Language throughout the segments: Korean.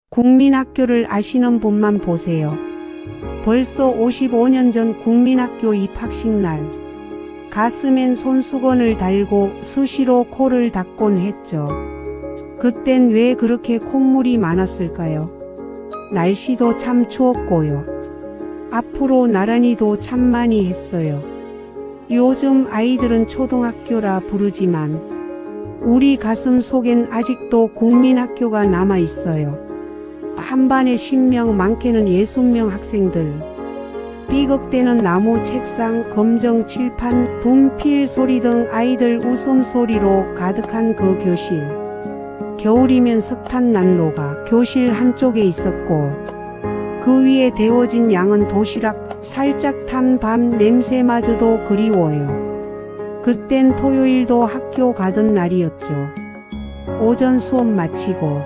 국민학교를 아시는 분만 보세요. 벌써 55년 전 국민학교 입학식 날 가슴엔 손수건을 달고 수시로 코를 닦곤 했죠. 그땐 왜 그렇게 콧물이 많았을까요? 날씨도 참 추웠고요. 앞으로 나란히도 참 많이 했어요. 요즘 아이들은 초등학교라 부르지만 우리 가슴 속엔 아직도 국민학교가 남아 있어요. 한 반에 10명, 많게는 60명 학생들. 삐걱대는 나무 책상, 검정 칠판, 분필 소리 등 아이들 웃음소리로 가득한 그 교실. 겨울이면 석탄 난로가 교실 한쪽에 있었고 그 위에 데워진 양은 도시락, 살짝 탄 밤 냄새마저도 그리워요. 그땐 토요일도 학교 가던 날이었죠. 오전 수업 마치고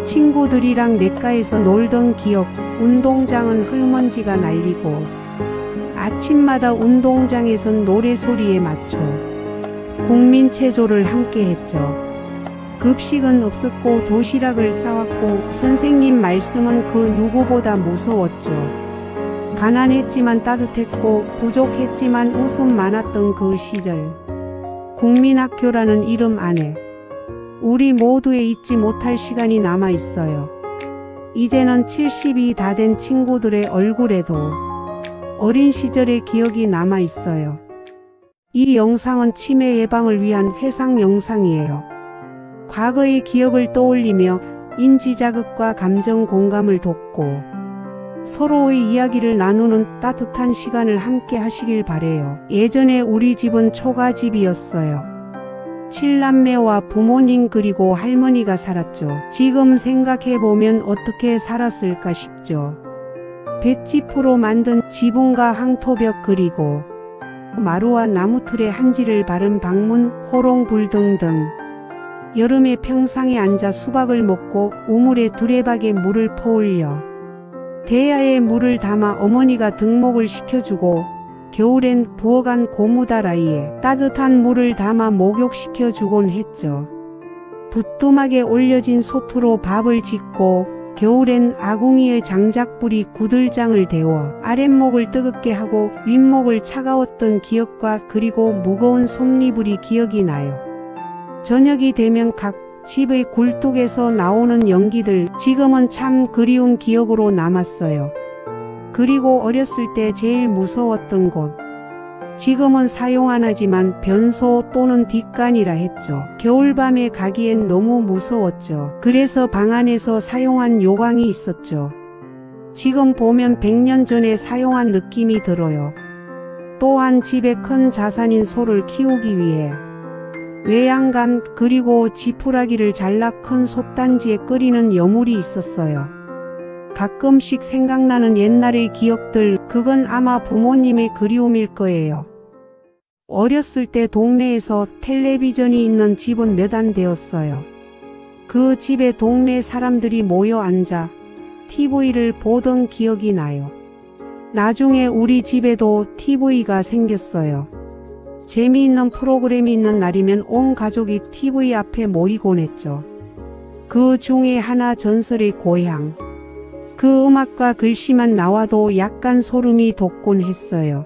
친구들이랑 냇가에서 놀던 기억, 운동장은 흙먼지가 날리고 아침마다 운동장에선 노래소리에 맞춰 국민체조를 함께 했죠. 급식은 없었고 도시락을 싸왔고 선생님 말씀은 그 누구보다 무서웠죠. 가난했지만 따뜻했고 부족했지만 웃음 많았던 그 시절. 국민학교라는 이름 안에 우리 모두의 잊지 못할 시간이 남아 있어요. 이제는 70이 다 된 친구들의 얼굴에도 어린 시절의 기억이 남아 있어요. 이 영상은 치매 예방을 위한 회상 영상이에요. 과거의 기억을 떠올리며 인지자극과 감정 공감을 돕고 서로의 이야기를 나누는 따뜻한 시간을 함께 하시길 바래요. 예전에 우리 집은 초가집이었어요. 7남매와 부모님 그리고 할머니가 살았죠. 지금 생각해보면 어떻게 살았을까 싶죠. 볏짚으로 만든 지붕과 항토벽 그리고 마루와 나무틀에 한지를 바른 방문, 호롱불 등등. 여름에 평상에 앉아 수박을 먹고 우물에 두레박에 물을 퍼올려 대야에 물을 담아 어머니가 등목을 시켜주고 겨울엔 부어간 고무다라이에 따뜻한 물을 담아 목욕시켜주곤 했죠. 부뚜막에 올려진 소투로 밥을 짓고 겨울엔 아궁이의 장작불이 구들장을 데워 아랫목을 뜨겁게 하고 윗목을 차가웠던 기억과 그리고 무거운 솜니불이 기억이 나요. 저녁이 되면 각 집의 굴뚝에서 나오는 연기들 지금은 참 그리운 기억으로 남았어요. 그리고 어렸을 때 제일 무서웠던 곳. 지금은 사용 안 하지만 변소 또는 뒷간이라 했죠. 겨울밤에 가기엔 너무 무서웠죠. 그래서 방 안에서 사용한 요강이 있었죠. 지금 보면 100년 전에 사용한 느낌이 들어요. 또한 집에 큰 자산인 소를 키우기 위해 외양간 그리고 지푸라기를 잘라 큰 솥단지에 끓이는 여물이 있었어요. 가끔씩 생각나는 옛날의 기억들, 그건 아마 부모님의 그리움일 거예요. 어렸을 때 동네에서 텔레비전이 있는 집은 몇 안 되었어요. 그 집에 동네 사람들이 모여 앉아 TV를 보던 기억이 나요. 나중에 우리 집에도 TV가 생겼어요. 재미있는 프로그램이 있는 날이면 온 가족이 TV 앞에 모이곤 했죠. 그 중에 하나 전설의 고향. 그 음악과 글씨만 나와도 약간 소름이 돋곤 했어요.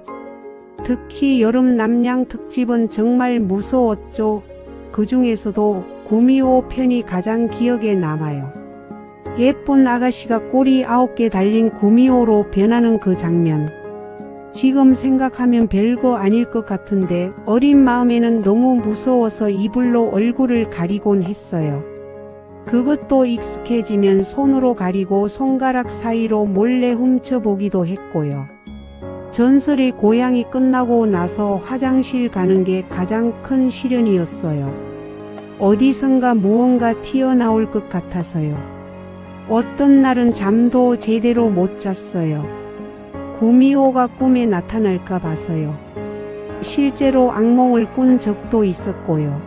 특히 여름 남양 특집은 정말 무서웠죠. 그 중에서도 구미호 편이 가장 기억에 남아요. 예쁜 아가씨가 꼬리 9개 달린 구미호로 변하는 그 장면. 지금 생각하면 별거 아닐 것 같은데 어린 마음에는 너무 무서워서 이불로 얼굴을 가리곤 했어요. 그것도 익숙해지면 손으로 가리고 손가락 사이로 몰래 훔쳐보기도 했고요. 전설의 고향이 끝나고 나서 화장실 가는 게 가장 큰 시련이었어요. 어디선가 무언가 튀어나올 것 같아서요. 어떤 날은 잠도 제대로 못 잤어요. 구미호가 꿈에 나타날까 봐서요. 실제로 악몽을 꾼 적도 있었고요.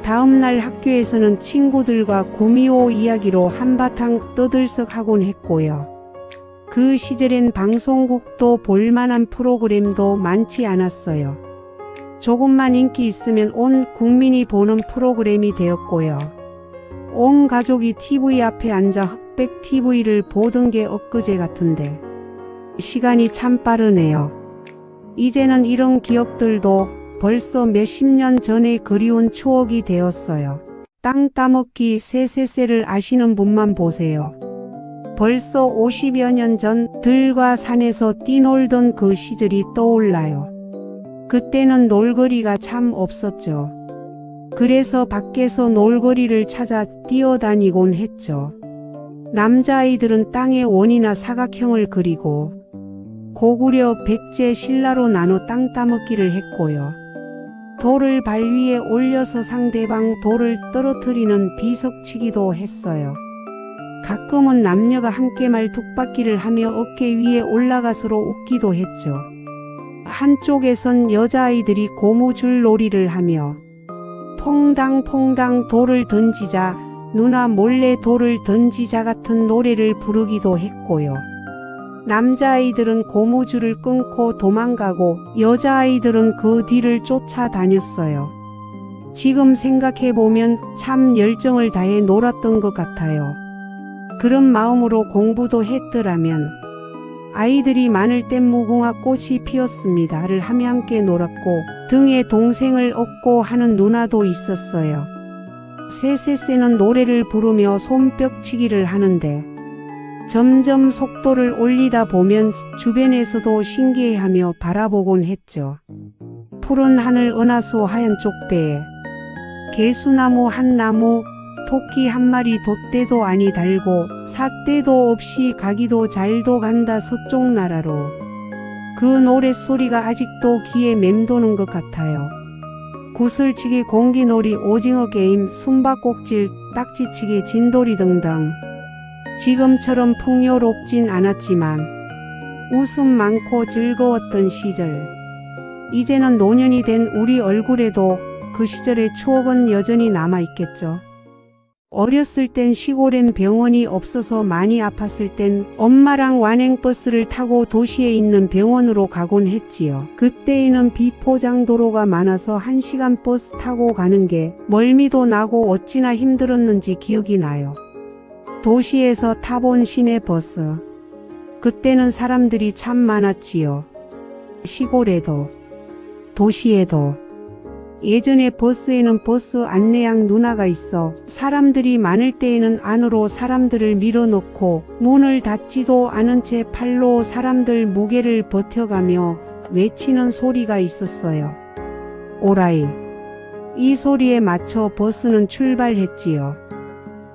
다음날 학교에서는 친구들과 구미호 이야기로 한바탕 떠들썩하곤 했고요. 그 시절엔 방송국도 볼만한 프로그램도 많지 않았어요. 조금만 인기 있으면 온 국민이 보는 프로그램이 되었고요. 온 가족이 TV 앞에 앉아 흑백 TV를 보던 게 엊그제 같은데 시간이 참 빠르네요. 이제는 이런 기억들도 벌써 몇십 년 전의 그리운 추억이 되었어요. 땅 따먹기 세세세를 아시는 분만 보세요. 벌써 50여 년 전 들과 산에서 뛰놀던 그 시절이 떠올라요. 그때는 놀거리가 참 없었죠. 그래서 밖에서 놀거리를 찾아 뛰어다니곤 했죠. 남자아이들은 땅에 원이나 사각형을 그리고 고구려 백제 신라로 나눠 땅 따먹기를 했고요. 돌을 발 위에 올려서 상대방 돌을 떨어뜨리는 비석치기도 했어요. 가끔은 남녀가 함께 말뚝박기를 하며 어깨 위에 올라가서로 웃기도 했죠. 한쪽에선 여자아이들이 고무줄 놀이를 하며 퐁당퐁당 돌을 던지자, 누나 몰래 돌을 던지자 같은 노래를 부르기도 했고요. 남자아이들은 고무줄을 끊고 도망가고 여자아이들은 그 뒤를 쫓아다녔어요. 지금 생각해보면 참 열정을 다해 놀았던 것 같아요. 그런 마음으로 공부도 했더라면 아이들이 마늘 땐 무궁화 꽃이 피었습니다를 하며 함께 놀았고 등에 동생을 업고 하는 누나도 있었어요. 세세세는 노래를 부르며 손뼉치기를 하는데 점점 속도를 올리다 보면 주변에서도 신기해하며 바라보곤 했죠. 푸른 하늘 은하수 하얀 쪽배에 개수나무 한 나무 토끼 한 마리 돛대도 아니 달고 삿대도 없이 가기도 잘도 간다 서쪽 나라로. 그 노랫소리가 아직도 귀에 맴도는 것 같아요. 구슬치기 공기놀이 오징어 게임 숨바꼭질 딱지치기 진돌이 등등. 지금처럼 풍요롭진 않았지만 웃음 많고 즐거웠던 시절. 이제는 노년이 된 우리 얼굴에도 그 시절의 추억은 여전히 남아있겠죠. 어렸을 땐 시골엔 병원이 없어서 많이 아팠을 땐 엄마랑 완행버스를 타고 도시에 있는 병원으로 가곤 했지요. 그때에는 비포장 도로가 많아서 1시간 버스 타고 가는 게 멀미도 나고 어찌나 힘들었는지 기억이 나요. 도시에서 타본 시내버스. 그때는 사람들이 참 많았지요. 시골에도 도시에도. 예전에 버스에는 버스 안내양 누나가 있어 사람들이 많을 때에는 안으로 사람들을 밀어넣고 문을 닫지도 않은 채 팔로 사람들 무게를 버텨가며 외치는 소리가 있었어요. 오라이. 이 소리에 맞춰 버스는 출발했지요.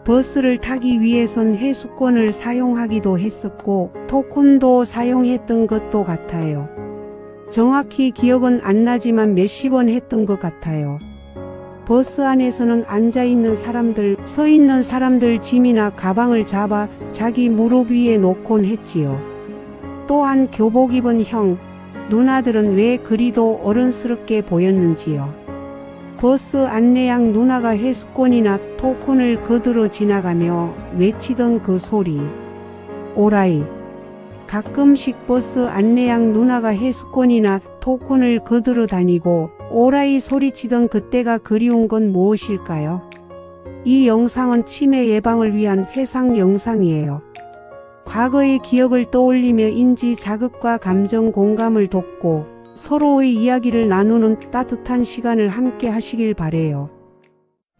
버스를 타기 위해선 회수권을 사용하기도 했었고 토큰도 사용했던 것도 같아요. 정확히 기억은 안 나지만 몇십 원 했던 것 같아요. 버스 안에서는 앉아있는 사람들, 서있는 사람들 짐이나 가방을 잡아 자기 무릎 위에 놓곤 했지요. 또한 교복 입은 형, 누나들은 왜 그리도 어른스럽게 보였는지요. 버스 안내양 누나가 회수권이나 토큰을 거들어 지나가며 외치던 그 소리. 오라이. 가끔씩 버스 안내양 누나가 회수권이나 토큰을 거들어 다니고 오라이 소리치던 그때가 그리운 건 무엇일까요? 이 영상은 치매 예방을 위한 회상 영상이에요. 과거의 기억을 떠올리며 인지 자극과 감정 공감을 돕고 서로의 이야기를 나누는 따뜻한 시간을 함께 하시길 바래요.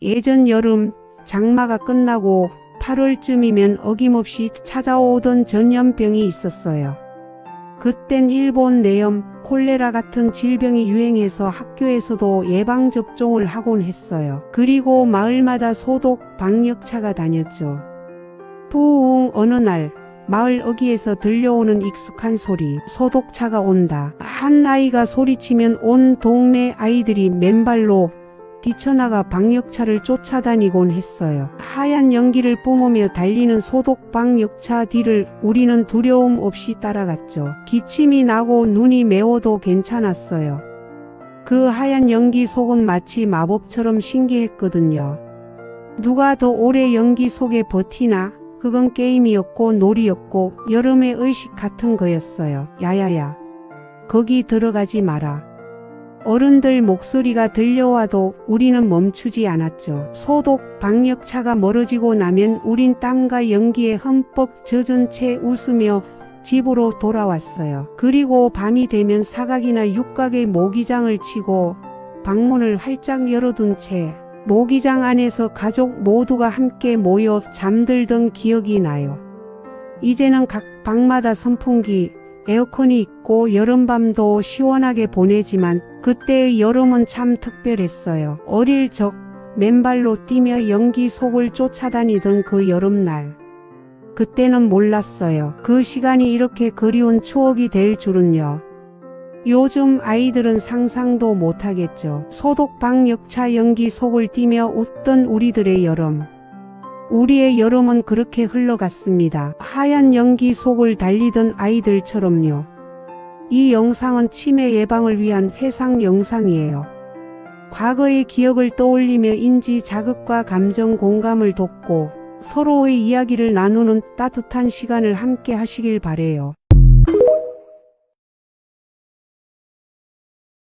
예전 여름 장마가 끝나고 8월쯤이면 어김없이 찾아오던 전염병이 있었어요. 그땐 일본 내염, 콜레라 같은 질병이 유행해서 학교에서도 예방접종을 하곤 했어요. 그리고 마을마다 소독 방역차가 다녔죠. 부웅 어느 날 마을 어귀에서 들려오는 익숙한 소리, 소독차가 온다. 한 아이가 소리치면 온 동네 아이들이 맨발로 뛰쳐나가 방역차를 쫓아다니곤 했어요. 하얀 연기를 뿜으며 달리는 소독 방역차 뒤를 우리는 두려움 없이 따라갔죠. 기침이 나고 눈이 매워도 괜찮았어요. 그 하얀 연기 속은 마치 마법처럼 신기했거든요. 누가 더 오래 연기 속에 버티나? 그건 게임이었고 놀이였고 여름의 의식 같은 거였어요. 야야야. 거기 들어가지 마라. 어른들 목소리가 들려와도 우리는 멈추지 않았죠. 소독 방역차가 멀어지고 나면 우린 땀과 연기에 흠뻑 젖은 채 웃으며 집으로 돌아왔어요. 그리고 밤이 되면 사각이나 육각의 모기장을 치고 방문을 활짝 열어둔 채 모기장 안에서 가족 모두가 함께 모여 잠들던 기억이 나요. 이제는 각 방마다 선풍기, 에어컨이 있고 여름밤도 시원하게 보내지만 그때의 여름은 참 특별했어요. 어릴 적 맨발로 뛰며 연기 속을 쫓아다니던 그 여름날. 그때는 몰랐어요. 그 시간이 이렇게 그리운 추억이 될 줄은요. 요즘 아이들은 상상도 못하겠죠. 소독방 역차 연기 속을 뛰며 웃던 우리들의 여름. 우리의 여름은 그렇게 흘러갔습니다. 하얀 연기 속을 달리던 아이들처럼요. 이 영상은 치매 예방을 위한 회상 영상이에요. 과거의 기억을 떠올리며 인지 자극과 감정 공감을 돕고 서로의 이야기를 나누는 따뜻한 시간을 함께 하시길 바래요.